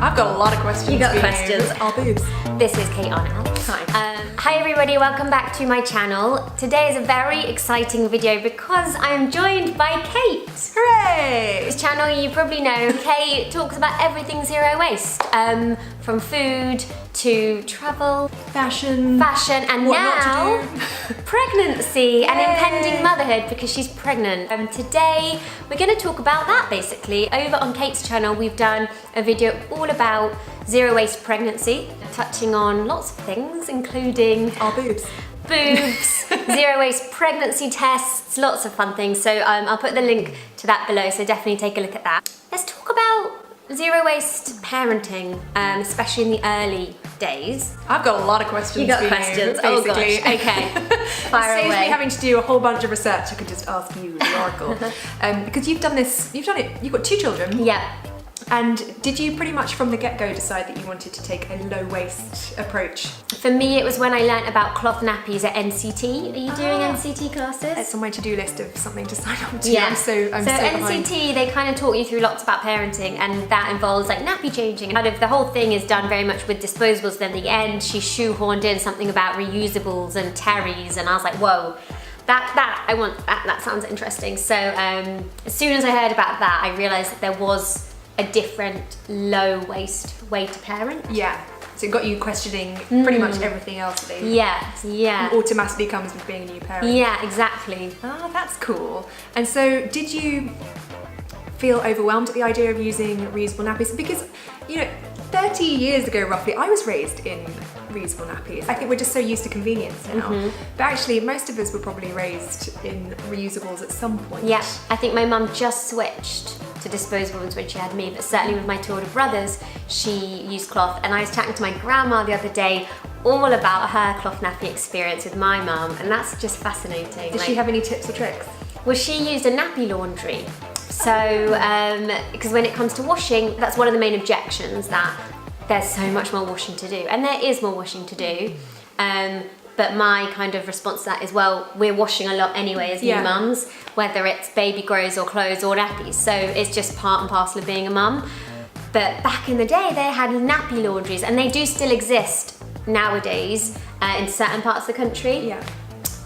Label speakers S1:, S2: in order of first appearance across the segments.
S1: I've got a lot of questions.
S2: You got
S1: for
S2: questions.
S1: Our boobs.
S2: This is Kate Arnell.
S1: Hi.
S2: Hi everybody, welcome back to my channel. Today is a very exciting video because I'm joined by Kate.
S1: Hooray!
S2: This channel, you probably know, Kate talks about everything zero waste. From food to travel,
S1: Fashion,
S2: and
S1: what
S2: now
S1: not to do.
S2: pregnancy and
S1: Yay.
S2: impending motherhood because she's pregnant. Today we're going to talk about that basically. Over on Kate's channel we've done a video all about zero waste pregnancy, touching on lots of things including
S1: Our boobs.
S2: zero waste pregnancy tests, lots of fun things. So I'll put the link to that below, so definitely take a look at that. Let's talk about zero waste parenting, especially in the early days.
S1: I've got a lot of questions.
S2: You got
S1: for
S2: questions?
S1: You,
S2: Oh gosh,
S1: basically.
S2: okay. Fire
S1: It saves
S2: away.
S1: me having to do a whole bunch of research. I could just ask you, the oracle. Because you've done it, you've got 2 children.
S2: Yeah.
S1: And did you pretty much from the get-go decide that you wanted to take a low waste approach?
S2: For me, it was when I learnt about cloth nappies at NCT. Are you doing NCT classes?
S1: It's on my to-do list of something to sign up to.
S2: Yeah.
S1: I'm so behind.
S2: NCT, they kind of talk you through lots about parenting, and that involves like nappy changing. Kind of the whole thing is done very much with disposables. Then at the end, she shoehorned in something about reusables and terries, and I was like, whoa. I want that. That sounds interesting. So as soon as I heard about that, I realised that there was a different low waste way to parent.
S1: Yeah. So it got you questioning pretty much everything else that
S2: Yeah.
S1: automatically comes with being a new parent.
S2: Yeah, exactly.
S1: Oh, that's cool. And so did you feel overwhelmed at the idea of using reusable nappies? Because, 30 years ago roughly, I was raised in reusable nappies. I think we're just so used to convenience now. But actually, most of us were probably raised in reusables at some point.
S2: Yeah, I think my mum just switched to disposable ones when she had me, but certainly with my 2 older brothers, she used cloth. And I was chatting to my grandma the other day all about her cloth nappy experience with my mum, and that's just fascinating.
S1: Did she have any tips or tricks?
S2: Well, she used a nappy laundry. So, because when it comes to washing, that's one of the main objections, that there's so much more washing to do. And there is more washing to do. But my kind of response to that is, well, we're washing a lot anyway as new mums, whether it's baby grows or clothes or nappies. So it's just part and parcel of being a mum. But back in the day, they had nappy laundries, and they do still exist nowadays in certain parts of the country.
S1: Yeah.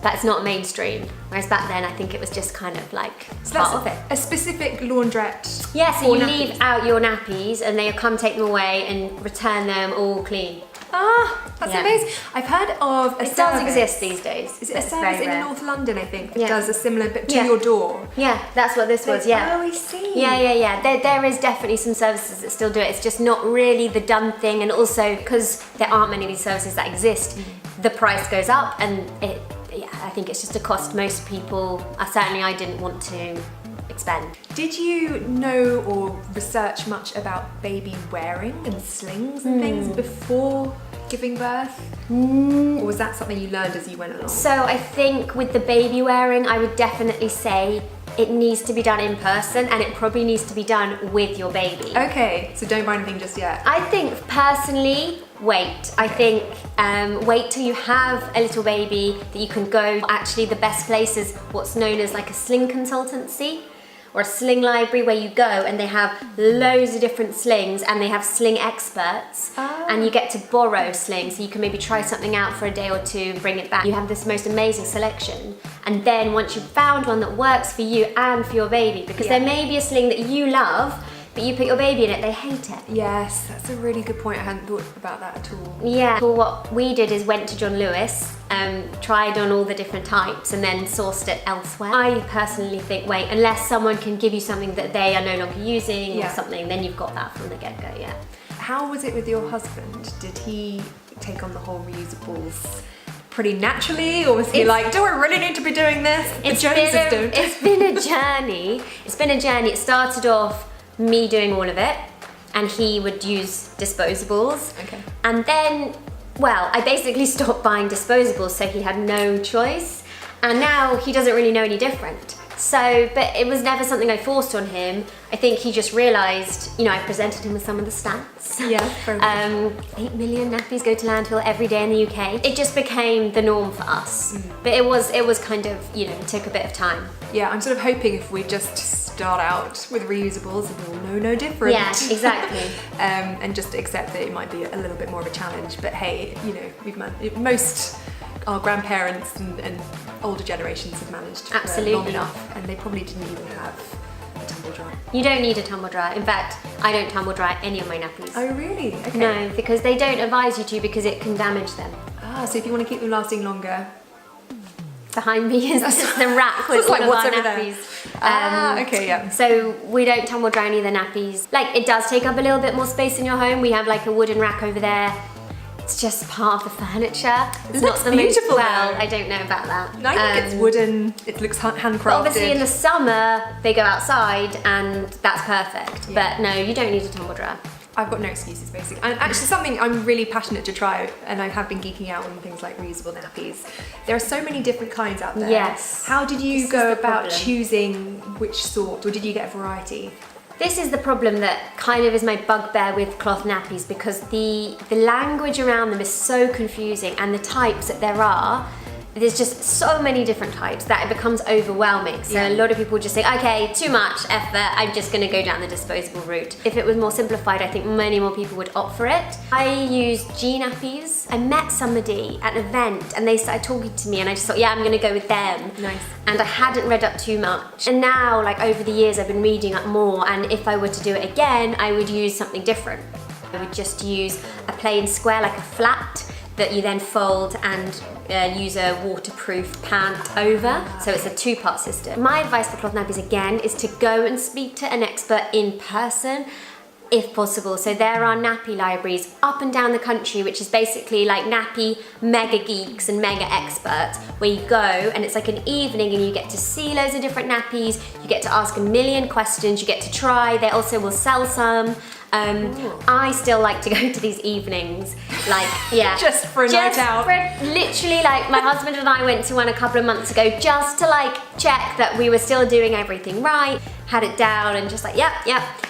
S2: That's not mainstream. Whereas back then, I think it was just kind of like
S1: So
S2: part
S1: that's
S2: of it.
S1: a specific laundrette.
S2: Yeah, so
S1: for
S2: you
S1: nappies.
S2: leave out your nappies and they come take them away and return them all clean.
S1: Ah, that's
S2: Yeah.
S1: amazing. I've heard of a
S2: It
S1: service.
S2: does exist these days.
S1: Is it a
S2: It's
S1: service
S2: very
S1: in
S2: rare.
S1: North London, I think, that
S2: Yeah.
S1: does a similar bit to
S2: Yeah.
S1: your door?
S2: Yeah, that's what this was, yeah.
S1: Oh, I see.
S2: Yeah. There is definitely some services that still do it. It's just not really the done thing, and also because there aren't many of these services that exist, the price goes up, and I think it's just a cost most people, certainly I didn't want to expend.
S1: Did you know or research much about baby wearing and slings and things before giving birth? Or was that something you learned as you went along?
S2: So I think with the baby wearing, I would definitely say it needs to be done in person, and it probably needs to be done with your baby.
S1: Okay, so don't buy anything just yet.
S2: I think personally, wait. I think wait till you have a little baby that you can go. Actually, the best place is what's known as like a sling consultancy or a sling library, where you go and they have loads of different slings and they have sling experts, and you get to borrow slings, so you can maybe try something out for a day or 2 and bring it back. You have this most amazing selection, and then once you've found one that works for you and for your baby, because there may be a sling that you love, but you put your baby in it, they hate it.
S1: Yes, that's a really good point. I hadn't thought about that at all.
S2: Yeah. So what we did is went to John Lewis, tried on all the different types, and then sourced it elsewhere. I personally think wait, unless someone can give you something that they are no longer using or something, then you've got that from the get-go, yeah.
S1: How was it with your husband? Did he take on the whole reusables pretty naturally, or was he like, do I really need to be doing this?
S2: It's been a journey. It's been a journey. It started off me doing all of it, and he would use disposables.
S1: Okay.
S2: And then, well, I basically stopped buying disposables, so he had no choice. And now he doesn't really know any different. So, but it was never something I forced on him. I think he just realised, I presented him with some of the stats.
S1: Yeah, very good.
S2: 8 million nappies go to landfill every day in the UK. It just became the norm for us. But it was kind of, it took a bit of time.
S1: Yeah, I'm sort of hoping if we just start out with reusables and we'll know no different.
S2: Yeah, exactly.
S1: And just accept that it might be a little bit more of a challenge. But hey, you know, most our grandparents and older generations have managed
S2: Absolutely.
S1: for long enough, and they probably didn't even have a tumble dryer.
S2: You don't need a tumble dryer. In fact, I don't tumble dry any of my nappies.
S1: Oh really? Okay.
S2: No, because they don't advise you to, because it can damage them.
S1: Ah, so if you want to keep them lasting longer.
S2: Behind me is the rack with
S1: It's
S2: all
S1: like,
S2: of
S1: what's
S2: our
S1: over there?
S2: nappies.
S1: Okay, yeah.
S2: So we don't tumble dry any of the nappies. Like, it does take up a little bit more space in your home. We have like a wooden rack over there. It's just part of the furniture. It's
S1: looks
S2: not the most
S1: beautiful,
S2: well.
S1: though.
S2: I don't know about that.
S1: No, I think it's wooden. It looks handcrafted.
S2: But obviously in the summer they go outside and that's perfect.
S1: Yeah.
S2: But no, you don't need a tumble dryer.
S1: I've got no excuses, basically. And actually, something I'm really passionate to try, and I have been geeking out on things like reusable nappies. There are so many different kinds out there.
S2: Yes.
S1: How did you
S2: This is
S1: go
S2: the
S1: about
S2: problem.
S1: choosing which sort, or did you get a variety?
S2: This is the problem that kind of is my bugbear with cloth nappies, because the language around them is so confusing, and the types that there are, there's just so many different types that it becomes overwhelming. So
S1: Yeah.
S2: a lot of people just say, okay, too much effort, I'm just gonna go down the disposable route. If it was more simplified, I think many more people would opt for it. I use G nappies. I met somebody at an event and they started talking to me, and I just thought, yeah, I'm gonna go with them.
S1: Nice.
S2: And I hadn't read up too much. And now, like over the years, I've been reading up more, and if I were to do it again, I would use something different. I would just use a plain square, like a flat, that you then fold and use a waterproof pant over. So it's a two-part system. My advice for cloth nappies, again, is to go and speak to an expert in person, if possible. So there are nappy libraries up and down the country, which is basically like nappy mega geeks and mega experts, where you go and it's like an evening and you get to see loads of different nappies, you get to ask a million questions, you get to try, they also will sell some. I still like to go to these evenings, like, yeah.
S1: Just for a night out.
S2: Literally, like, my husband and I went to one a couple of months ago just to like check that we were still doing everything right, had it down and just like, yep.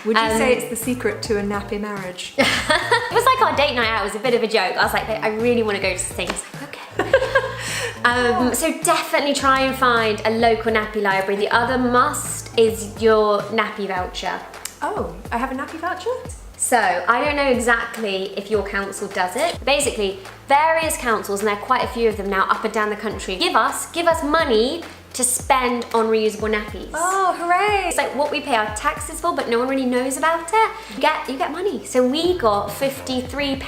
S1: Would you say it's the secret to a nappy marriage?
S2: It was like our date night out, it was a bit of a joke. I was like, I really want to go to things. Okay. So definitely try and find a local nappy library. The other must is your nappy voucher.
S1: Oh, I have a nappy voucher?
S2: So I don't know exactly if your council does it. Basically, various councils, and there are quite a few of them now up and down the country, give us money to spend on reusable nappies.
S1: Oh, hooray!
S2: It's like what we pay our taxes for, but no one really knows about it. You get money. So we got £53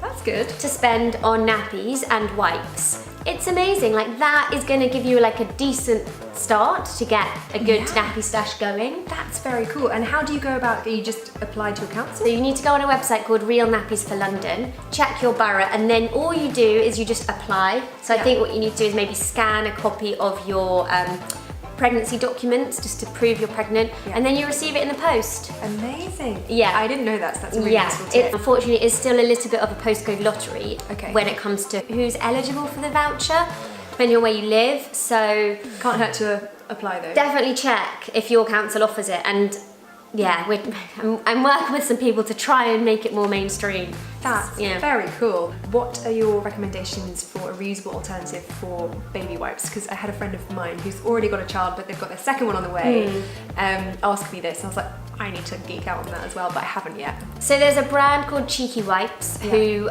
S1: That's good.
S2: to spend on nappies and wipes. It's amazing. Like, that is going to give you like a decent start to get a good nappy stash going.
S1: That's very cool. And how do you go about it? You just apply to a council?
S2: So you need to go on a website called Real Nappies for London, check your borough, and then all you do is you just apply. So I think what you need to do is maybe scan a copy of your pregnancy documents just to prove you're pregnant, and then you receive it in the post.
S1: Amazing.
S2: Yeah.
S1: I didn't know that, so that's a really useful
S2: It
S1: tip.
S2: unfortunately is still a little bit of a postcode lottery
S1: Okay.
S2: when it comes to who's eligible for the voucher, depending on where you live. So
S1: Can't hurt to apply though.
S2: definitely check if your council offers it. And yeah, I'm working with some people to try and make it more mainstream.
S1: That's
S2: Yeah.
S1: very cool. What are your recommendations for a reusable alternative for baby wipes? Because I had a friend of mine who's already got a child, but they've got their second one on the way, ask me this, and I was like, I need to geek out on that as well, but I haven't yet.
S2: So there's a brand called Cheeky Wipes who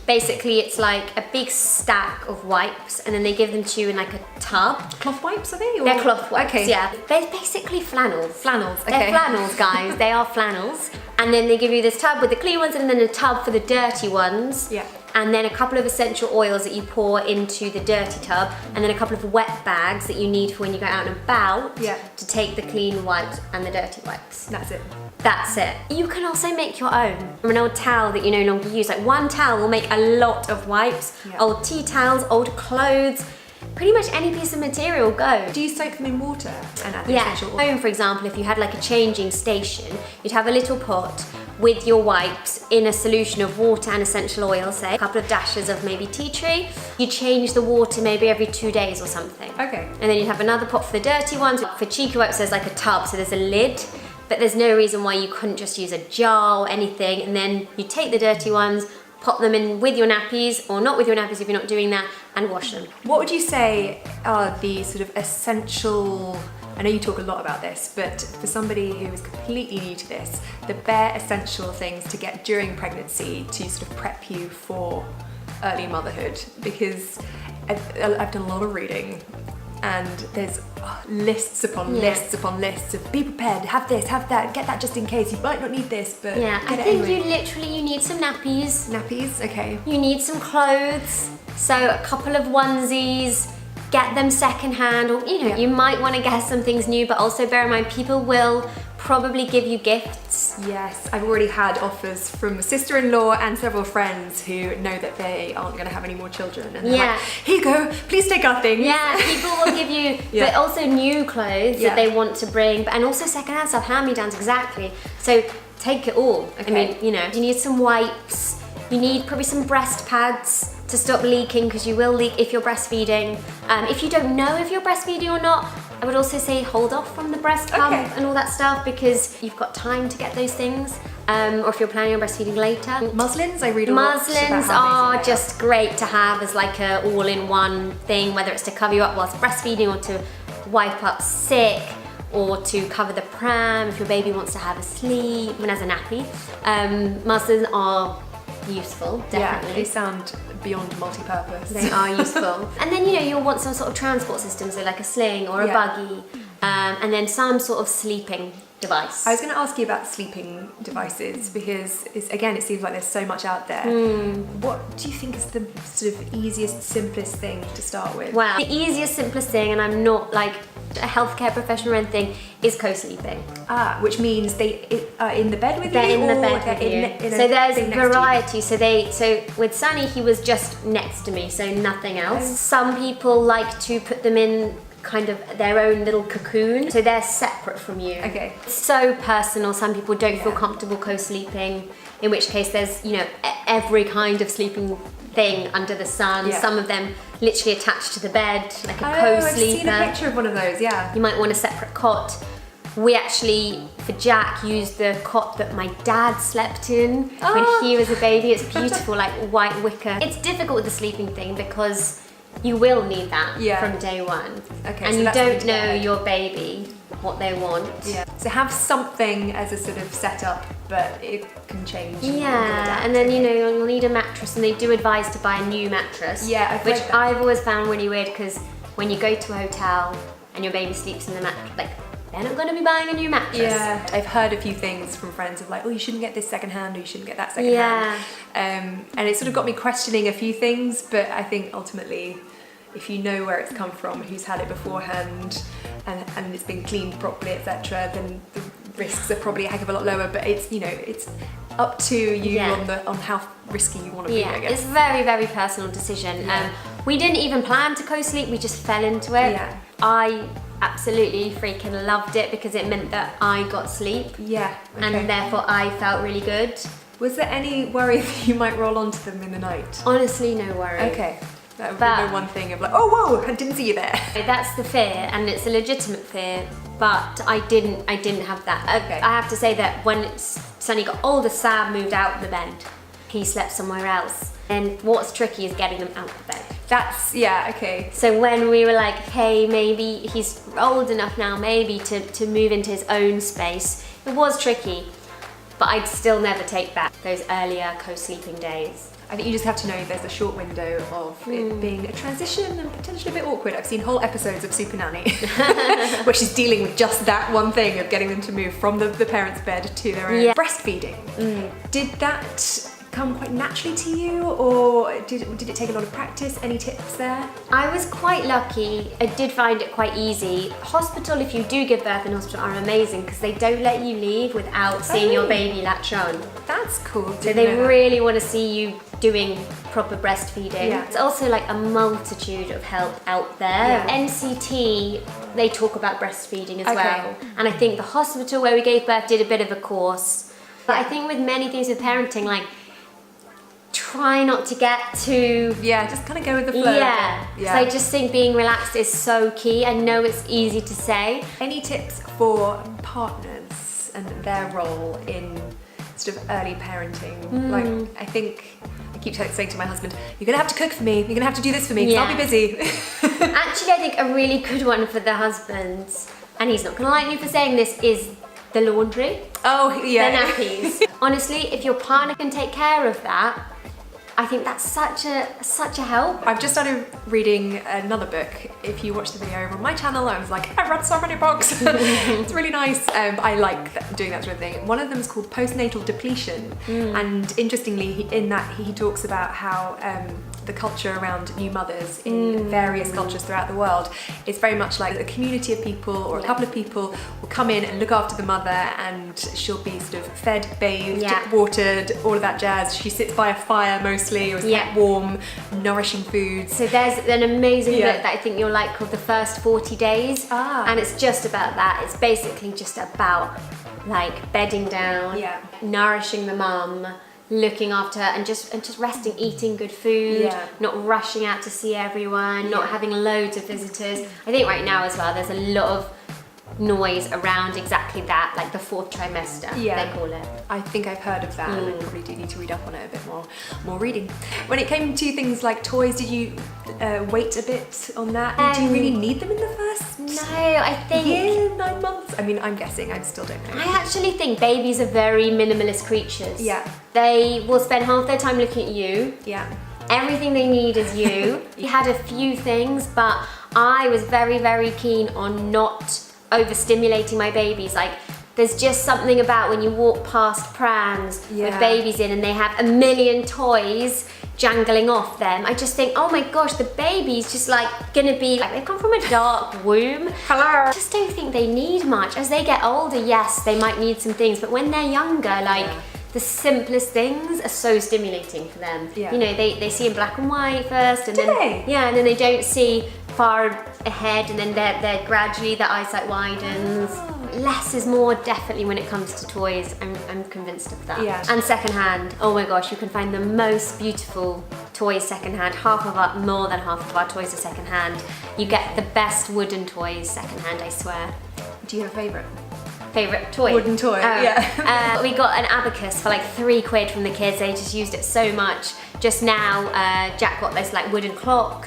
S2: basically it's like a big stack of wipes, and then they give them to you in like a tub.
S1: Cloth wipes, are they? Or?
S2: They're cloth wipes,
S1: Okay.
S2: yeah. They're basically flannels.
S1: Flannels, okay.
S2: They're flannels, guys. They are flannels. And then they give you this tub with the clean ones, and then a tub for the dirty ones.
S1: Yeah.
S2: And then a couple of essential oils that you pour into the dirty tub, and then a couple of wet bags that you need for when you go out and about to take the clean wipes and the dirty wipes.
S1: That's it.
S2: That's it. You can also make your own from an old towel that you no longer use. Like, one towel will make a lot of wipes.
S1: Yeah.
S2: Old tea towels, old clothes, pretty much any piece of material go.
S1: Do you soak them in water and add the
S2: Yeah,
S1: essential oil?
S2: home for example, if you had like a changing station, you'd have a little pot with your wipes in a solution of water and essential oil, say a couple of dashes of maybe tea tree. You change the water maybe every 2 days or something.
S1: Okay.
S2: And then you'd have another pot for the dirty ones. For Cheeky Wipes, there's like a tub, so there's a lid, but there's no reason why you couldn't just use a jar or anything, and then you take the dirty ones, pop them in with your nappies, or not with your nappies if you're not doing that, and wash them.
S1: What would you say are the sort of essential I know you talk a lot about this, but for somebody who is completely new to this, the bare essential things to get during pregnancy to sort of prep you for early motherhood, because I've done a lot of reading and there's lists upon lists upon lists of be prepared, have this, have that, get that just in case, you might not need this, but
S2: yeah, I think you need some nappies.
S1: Nappies, okay.
S2: You need some clothes, so a couple of onesies, get them secondhand, or you might want to get some things new, but also bear in mind people will probably give you gifts.
S1: Yes, I've already had offers from a sister-in-law and several friends who know that they aren't going to have any more children, and they're like, here you go, please take our things.
S2: Yeah, people will give you, but also new clothes that they want to bring, and also secondhand stuff, hand-me-downs, exactly. So take it all.
S1: Okay.
S2: I mean, you need some wipes, you need probably some breast pads to stop leaking, because you will leak if you're breastfeeding. If you don't know if you're breastfeeding or not, I would also say hold off from the breast pump and all that stuff, because you've got time to get those things. Or if you're planning on breastfeeding later.
S1: Muslins, I read a lot about
S2: Muslins
S1: how amazing
S2: are just great to have as like a all-in-one thing, whether it's to cover you up whilst breastfeeding or to wipe up sick, or to cover the pram if your baby wants to have a sleep, even as a nappy. Muslins are useful, definitely.
S1: Yeah, they sound beyond multi-purpose.
S2: They are useful. And then you'll want some sort of transport system, so like a sling or a buggy, and then some sort of sleeping device.
S1: I was going to ask you about sleeping devices, because it seems like there's so much out there. What do you think is the sort of easiest, simplest thing to start with?
S2: Well, the easiest, simplest thing, and I'm not like a healthcare professional or anything, is co-sleeping.
S1: Which means they are in the bed with
S2: They're
S1: you?
S2: in the bed with you. So there's variety. So with Sunny, he was just next to me, so nothing else. Some people like to put them in kind of their own little cocoon, so they're separate from you.
S1: Okay.
S2: It's so personal. Some people don't feel comfortable co-sleeping, in which case there's every kind of sleeping thing under the sun. Some of them literally attached to the bed, like a co-sleeper.
S1: I've seen a picture of one of those,
S2: You might want a separate cot. We actually, for Jack, used the cot that my dad slept in when he was a baby. It's beautiful, like white wicker. It's difficult with the sleeping thing because you will need that from day one.
S1: Okay,
S2: and
S1: so
S2: you don't know
S1: ahead.
S2: your baby, what they want.
S1: Yeah. So have something as a sort of setup, but it can change.
S2: Yeah, and then you'll need a mattress, and they do advise to buy a new mattress.
S1: Yeah,
S2: which I've always found really weird, because when you go to a hotel and your baby sleeps in the mattress, like, they're not going to be buying a new mattress.
S1: Yeah, I've heard a few things from friends of like, you shouldn't get this secondhand, or you shouldn't get that secondhand. And it sort of got me questioning a few things, but I think ultimately, if you know where it's come from, who's had it beforehand, and it's been cleaned properly, etc., then the risks are probably a heck of a lot lower. But it's it's up to you on how risky you want to be. I guess
S2: it's a very, very personal decision. We didn't even plan to co-sleep; we just fell into it.
S1: Yeah.
S2: I absolutely freaking loved it because it meant that I got sleep.
S1: Yeah. Okay.
S2: And therefore I felt really good.
S1: Was there any worry that you might roll onto them in the night?
S2: Honestly, no worry.
S1: Okay. That would be the one thing of like, oh whoa, I didn't see you there.
S2: That's the fear, and it's a legitimate fear, but I didn't have that.
S1: Okay.
S2: I have to say that when Sunny got older, Sam moved out of the bed. He slept somewhere else. And what's tricky is getting them out of bed.
S1: That's, okay.
S2: So when we were like, hey, maybe he's old enough now, maybe to move into his own space, it was tricky, but I'd still never take back those earlier co-sleeping days.
S1: I think you just have to know there's a short window of it being a transition and potentially a bit awkward. I've seen whole episodes of Super Nanny where she's dealing with just that one thing of getting them to move from the parents' bed to their own. Breastfeeding. Did that come quite naturally to you, or did it take a lot of practice? Any tips there?
S2: I was quite lucky. I did find it quite easy. Hospital, if you do give birth in hospital, are amazing because they don't let you leave without seeing your baby latch on.
S1: That's cool.
S2: So they really want to see you doing proper breastfeeding.
S1: Yeah.
S2: It's also like a multitude of help out there. NCT, they talk about breastfeeding as well. And I think the hospital where we gave birth did a bit of a course. But I think with many things with parenting, like, try not to get too...
S1: just kind of go with the flow.
S2: So I just think being relaxed is so key. I know it's easy to say.
S1: Any tips for partners and their role in sort of early parenting? Like, I think I keep saying to my husband, you're gonna have to cook for me, you're gonna have to do this for me because I'll be busy.
S2: Actually, I think a really good one for the husbands and he's not gonna like me for saying this, is the laundry.
S1: Oh, yeah.
S2: The nappies. Honestly, if your partner can take care of that, I think that's such a help.
S1: I've just started reading another book. If you watch the video over on my channel, I was like, I've read so many books. It's really nice. I like doing that sort of thing. One of them is called Postnatal Depletion. And interestingly, in that he talks about how the culture around new mothers in various cultures throughout the world is very much like a community of people or a couple of people will come in and look after the mother, and she'll be sort of fed, bathed, watered, all of that jazz. She sits by a fire mostly, or is kept warm, nourishing foods.
S2: So there's an amazing book that I think you'll like called The First 40 Days. And it's just about that. It's basically just about like bedding down, nourishing the mum, looking after her, and just resting, eating good food, not rushing out to see everyone, not having loads of visitors. I think right now as well there's a lot of noise around exactly that, like the 4th trimester, they call it.
S1: I think I've heard of that, and I probably do need to read up on it a bit more reading. When it came to things like toys, did you wait a bit on that? Do you really need them in the first
S2: I think
S1: year, 9 months? I mean, I'm guessing, I still don't know.
S2: I actually think babies are very minimalist creatures. They will spend half their time looking at you. Everything they need is you. You had a few things, but I was very, very keen on not overstimulating my babies. Like, there's just something about when you walk past prams with babies in and they have a million toys jangling off them. I just think, oh my gosh, the baby's just like gonna be like, they've come from a dark womb. Hello. I just don't think they need much. As they get older, yes, they might need some things, but when they're younger, like the simplest things are so stimulating for them. You know, they see in black and white first, and and then they don't see far ahead, and then they're gradually, their eyesight widens. Less is more, definitely, when it comes to toys. I'm convinced of that. And secondhand, oh my gosh, you can find the most beautiful toys secondhand. More than half of our toys are secondhand. You get the best wooden toys secondhand, I swear.
S1: Do you have a favourite?
S2: Favorite toy?
S1: Wooden toy,
S2: we got an abacus for like £3 from the kids. They just used it so much. Just now, Jack got this like wooden clock.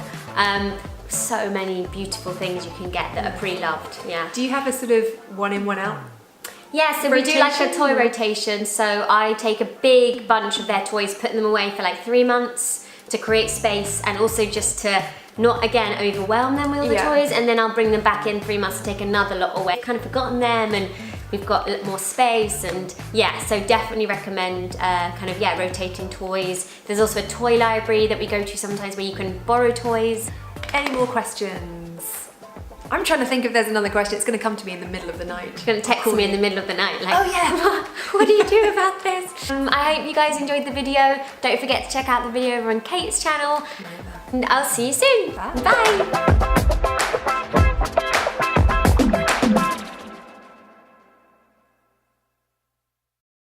S2: So many beautiful things you can get that are pre-loved.
S1: Do you have a sort of one in, one out?
S2: Yeah, so we do like a toy rotation. So I take a big bunch of their toys, put them away for like 3 months to create space, and also just to not, again, overwhelm them with all the toys, and then I'll bring them back in 3 months to take another lot away. I've kind of forgotten them, and we've got a little more space, and so definitely recommend rotating toys. There's also a toy library that we go to sometimes where you can borrow toys.
S1: Any more questions? I'm trying to think if there's another question. It's going to come to me in the middle of the night.
S2: You're going to text me in the middle of the night like,
S1: oh yeah,
S2: what do you do about this? I hope you guys enjoyed the video. Don't forget to check out the video over on Kate's channel. And I'll see you soon.
S1: Bye.
S2: Bye.